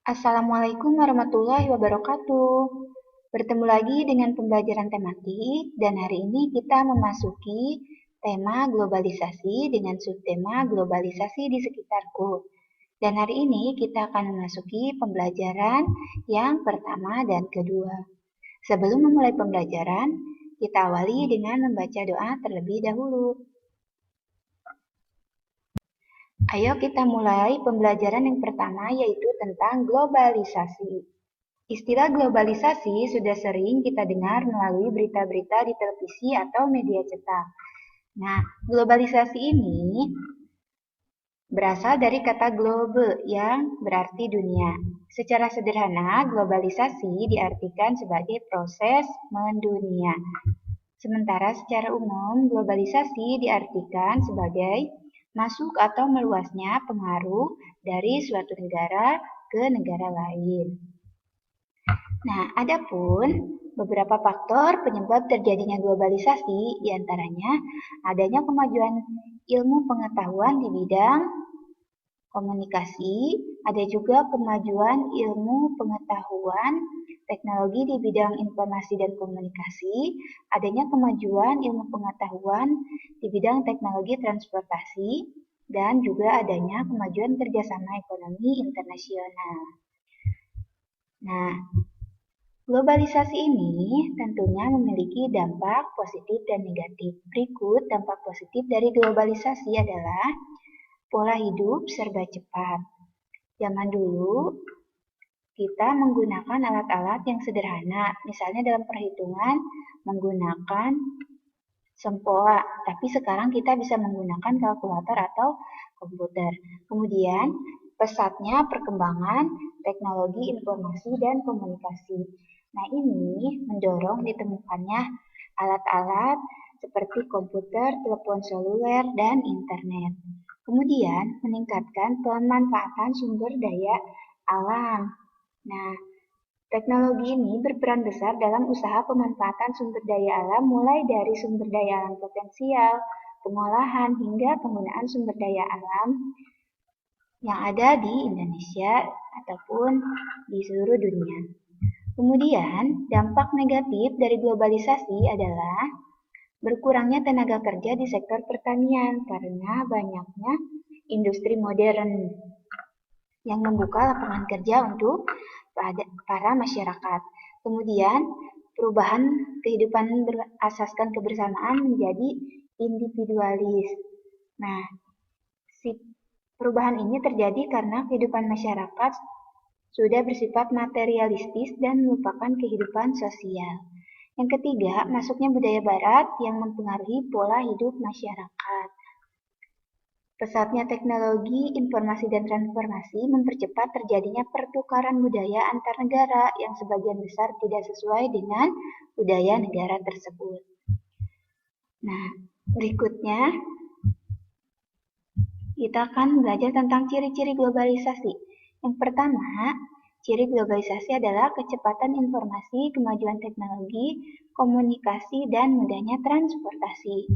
Assalamualaikum warahmatullahi wabarakatuh. Bertemu lagi dengan pembelajaran tematik dan hari ini kita memasuki tema globalisasi dengan subtema globalisasi di sekitarku. Dan hari ini kita akan memasuki pembelajaran yang pertama dan kedua. Sebelum memulai pembelajaran, kita awali dengan membaca doa terlebih dahulu. Ayo kita mulai pembelajaran yang pertama yaitu tentang globalisasi. Istilah globalisasi sudah sering kita dengar melalui berita-berita di televisi atau media cetak. Nah, globalisasi ini berasal dari kata globe yang berarti dunia. Secara sederhana, globalisasi diartikan sebagai proses mendunia. Sementara secara umum, globalisasi diartikan sebagai masuk atau meluasnya pengaruh dari suatu negara ke negara lain. Nah, adapun beberapa faktor penyebab terjadinya globalisasi, diantaranya adanya kemajuan ilmu pengetahuan di bidang komunikasi, ada juga kemajuan ilmu pengetahuan teknologi di bidang informasi dan komunikasi, adanya kemajuan ilmu pengetahuan di bidang teknologi transportasi, dan juga adanya kemajuan kerjasama ekonomi internasional. Nah, globalisasi ini tentunya memiliki dampak positif dan negatif. Berikut dampak positif dari globalisasi adalah pola hidup serba cepat. Zaman dulu, kita menggunakan alat-alat yang sederhana, misalnya dalam perhitungan menggunakan sempoa, tapi sekarang kita bisa menggunakan kalkulator atau komputer. Kemudian, pesatnya perkembangan teknologi informasi dan komunikasi. Nah, ini mendorong ditemukannya alat-alat seperti komputer, telepon seluler, dan internet. Kemudian, meningkatkan pemanfaatan sumber daya alam. Nah, teknologi ini berperan besar dalam usaha pemanfaatan sumber daya alam mulai dari sumber daya alam potensial, pengolahan, hingga penggunaan sumber daya alam yang ada di Indonesia ataupun di seluruh dunia. Kemudian, dampak negatif dari globalisasi adalah berkurangnya tenaga kerja di sektor pertanian karena banyaknya industri modern yang membuka lapangan kerja untuk para masyarakat. Kemudian, perubahan kehidupan berasaskan kebersamaan menjadi individualis. Nah, perubahan ini terjadi karena kehidupan masyarakat sudah bersifat materialistis dan melupakan kehidupan sosial. Yang ketiga, masuknya budaya barat yang mempengaruhi pola hidup masyarakat. Pesatnya teknologi, informasi, dan transformasi mempercepat terjadinya pertukaran budaya antar negara yang sebagian besar tidak sesuai dengan budaya negara tersebut. Nah, berikutnya kita akan belajar tentang ciri-ciri globalisasi. Yang pertama, ciri globalisasi adalah kecepatan informasi, kemajuan teknologi, komunikasi, dan mudahnya transportasi.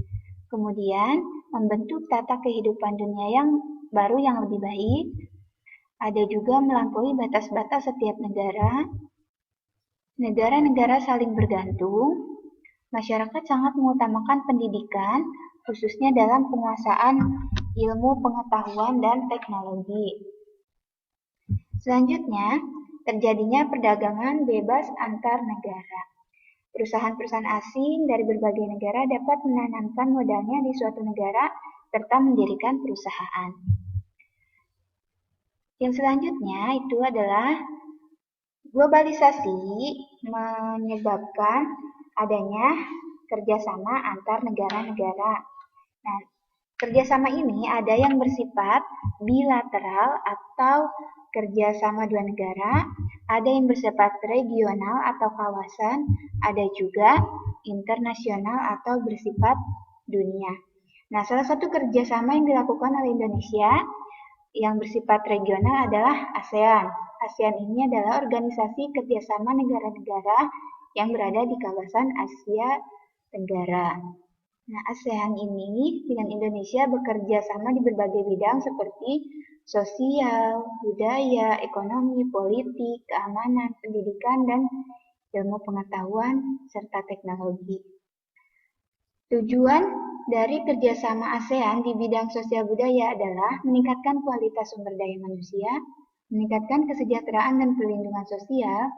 Kemudian, membentuk tata kehidupan dunia yang baru yang lebih baik. Ada juga melampaui batas-batas setiap negara. Negara-negara saling bergantung. Masyarakat sangat mengutamakan pendidikan, khususnya dalam penguasaan ilmu pengetahuan dan teknologi. Selanjutnya, terjadinya perdagangan bebas antar negara. Perusahaan-perusahaan asing dari berbagai negara dapat menanamkan modalnya di suatu negara serta mendirikan perusahaan. Yang selanjutnya itu adalah globalisasi menyebabkan adanya kerjasama antar negara-negara. Nah, kerjasama ini ada yang bersifat bilateral atau kerjasama dua negara, ada yang bersifat regional atau kawasan, ada juga internasional atau bersifat dunia. Nah, salah satu kerjasama yang dilakukan oleh Indonesia yang bersifat regional adalah ASEAN. ASEAN ini adalah organisasi kerjasama negara-negara yang berada di kawasan Asia Tenggara. Nah, ASEAN ini dengan Indonesia bekerja sama di berbagai bidang seperti sosial, budaya, ekonomi, politik, keamanan, pendidikan, dan ilmu pengetahuan, serta teknologi. Tujuan dari kerjasama ASEAN di bidang sosial budaya adalah meningkatkan kualitas sumber daya manusia, meningkatkan kesejahteraan dan perlindungan sosial,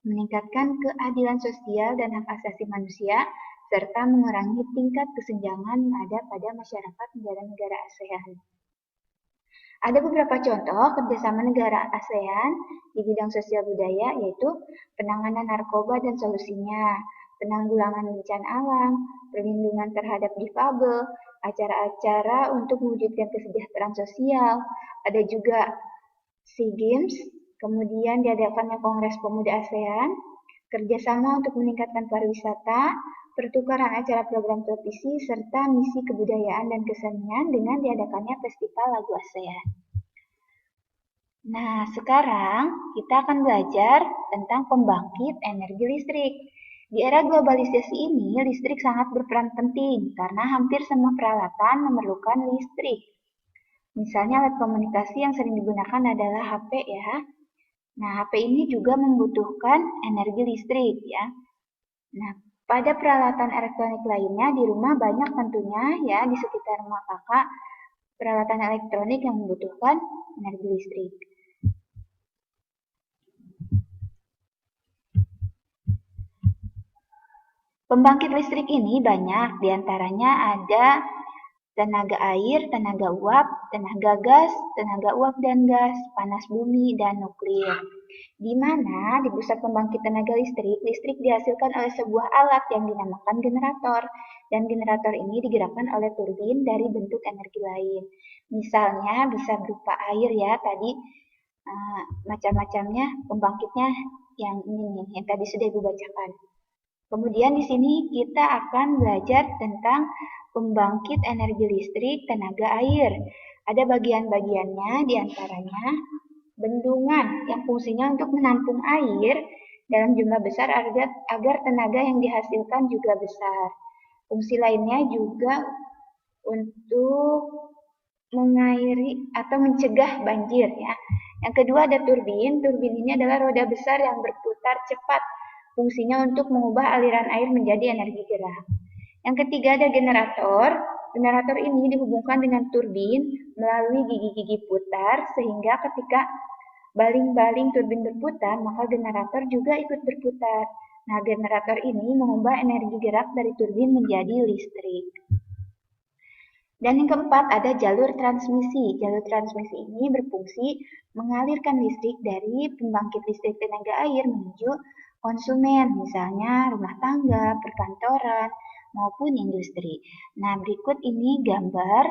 meningkatkan keadilan sosial dan hak asasi manusia, serta mengurangi tingkat kesenjangan yang ada pada masyarakat negara-negara ASEAN. Ada beberapa contoh kerjasama negara ASEAN di bidang sosial budaya, yaitu penanganan narkoba dan solusinya, penanggulangan bencana alam, perlindungan terhadap difabel, acara-acara untuk mewujudkan kesejahteraan sosial, ada juga SEA Games, kemudian diadakannya Kongres Pemuda ASEAN, kerjasama untuk meningkatkan pariwisata, pertukaran acara program televisi, serta misi kebudayaan dan kesenian dengan diadakannya Festival Lagu ASEAN. Nah, sekarang kita akan belajar tentang pembangkit energi listrik. Di era globalisasi ini, listrik sangat berperan penting karena hampir semua peralatan memerlukan listrik. Misalnya alat komunikasi yang sering digunakan adalah HP ya. Nah, HP ini juga membutuhkan energi listrik ya. Nah, pada peralatan elektronik lainnya di rumah banyak tentunya ya di sekitar rumah kakak peralatan elektronik yang membutuhkan energi listrik. Pembangkit listrik ini banyak, diantaranya ada tenaga air, tenaga uap, tenaga gas, tenaga uap dan gas, panas bumi, dan nuklir. Di mana di pusat pembangkit tenaga listrik, listrik dihasilkan oleh sebuah alat yang dinamakan generator. Dan generator ini digerakkan oleh turbin dari bentuk energi lain. Misalnya bisa berupa air ya, tadi macam-macamnya pembangkitnya yang ini yang tadi sudah Ibu bacakan. Kemudian di sini kita akan belajar tentang pembangkit energi listrik tenaga air. Ada bagian-bagiannya, diantaranya bendungan yang fungsinya untuk menampung air dalam jumlah besar agar tenaga yang dihasilkan juga besar. Fungsi lainnya juga untuk mengairi atau mencegah banjir ya. Yang kedua ada turbin. Turbin ini adalah roda besar yang berputar cepat. Fungsinya untuk mengubah aliran air menjadi energi gerak. Yang ketiga ada generator. Generator ini dihubungkan dengan turbin melalui gigi-gigi putar sehingga ketika baling-baling turbin berputar, maka generator juga ikut berputar. Nah, generator ini mengubah energi gerak dari turbin menjadi listrik. Dan yang keempat ada jalur transmisi. Jalur transmisi ini berfungsi mengalirkan listrik dari pembangkit listrik tenaga air menuju konsumen, misalnya rumah tangga, perkantoran, maupun industri. Nah, berikut ini gambar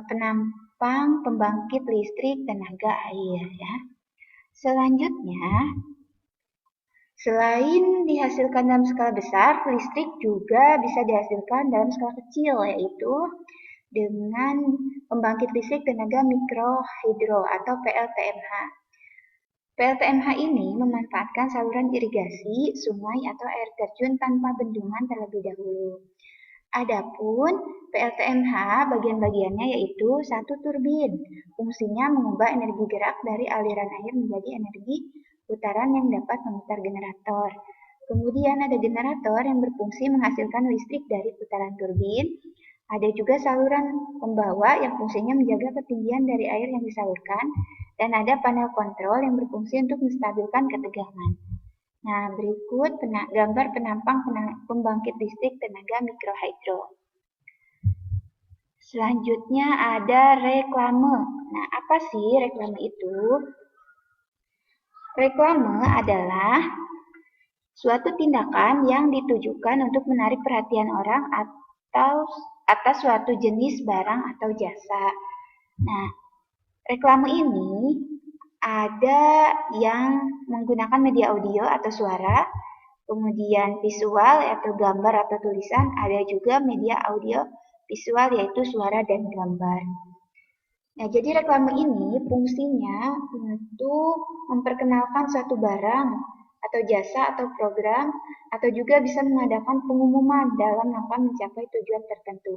penampang pembangkit listrik tenaga air ya. Selanjutnya, selain dihasilkan dalam skala besar, listrik juga bisa dihasilkan dalam skala kecil, yaitu dengan pembangkit listrik tenaga mikrohidro atau PLTMH. PLTMH ini memanfaatkan saluran irigasi, sungai atau air terjun tanpa bendungan terlebih dahulu. Adapun PLTMH bagian-bagiannya yaitu satu turbin. Fungsinya mengubah energi gerak dari aliran air menjadi energi putaran yang dapat memutar generator. Kemudian ada generator yang berfungsi menghasilkan listrik dari putaran turbin. Ada juga saluran pembawa yang fungsinya menjaga ketinggian dari air yang disalurkan. Dan ada panel kontrol yang berfungsi untuk menstabilkan ketegangan. Nah, berikut gambar penampang pembangkit listrik tenaga mikrohidro. Selanjutnya ada reklame. Nah, apa sih reklame itu? Reklame adalah suatu tindakan yang ditujukan untuk menarik perhatian orang atau atas suatu jenis barang atau jasa. Nah, reklame ini ada yang menggunakan media audio atau suara, kemudian visual atau gambar atau tulisan, ada juga media audio visual yaitu suara dan gambar. Nah, jadi reklame ini fungsinya untuk memperkenalkan suatu barang atau jasa atau program, atau juga bisa mengadakan pengumuman dalam rangka mencapai tujuan tertentu.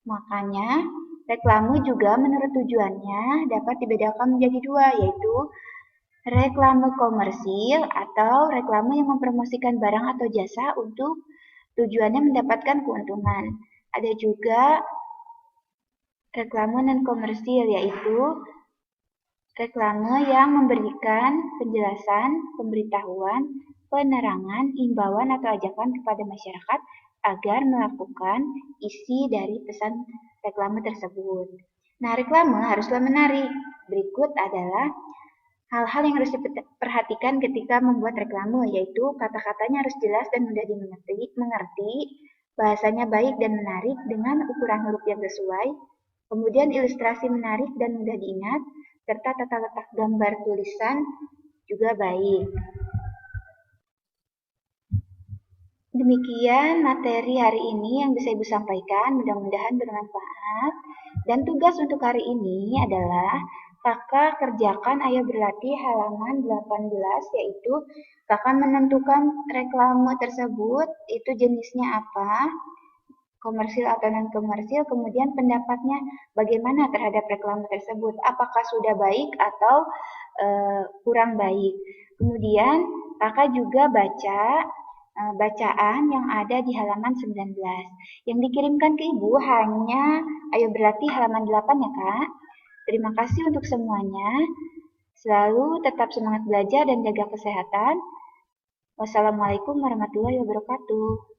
Makanya, reklame juga menurut tujuannya dapat dibedakan menjadi dua, yaitu reklame komersil atau reklame yang mempromosikan barang atau jasa untuk tujuannya mendapatkan keuntungan. Ada juga reklame non-komersil, yaitu reklame yang memberikan penjelasan, pemberitahuan, penerangan, imbauan atau ajakan kepada masyarakat agar melakukan isi dari pesan reklame tersebut. Nah, reklame haruslah menarik. Berikut adalah hal-hal yang harus diperhatikan ketika membuat reklame, yaitu kata-katanya harus jelas dan mudah dimengerti, bahasanya baik dan menarik dengan ukuran huruf yang sesuai, kemudian ilustrasi menarik dan mudah diingat, serta tata letak gambar tulisan juga baik. Demikian materi hari ini yang bisa Ibu sampaikan, mudah-mudahan bermanfaat. Dan tugas untuk hari ini adalah Kakak kerjakan Ayo Berlatih halaman 18, yaitu Kakak menentukan reklame tersebut, itu jenisnya apa, komersil atau non-komersil, kemudian pendapatnya bagaimana terhadap reklame tersebut, apakah sudah baik atau kurang baik. Kemudian kakak juga baca bacaan yang ada di halaman 19. Yang dikirimkan ke Ibu hanya Ayo Berlatih halaman 8 ya Kak. Terima kasih untuk semuanya. Selalu tetap semangat belajar dan jaga kesehatan. Wassalamualaikum warahmatullahi wabarakatuh.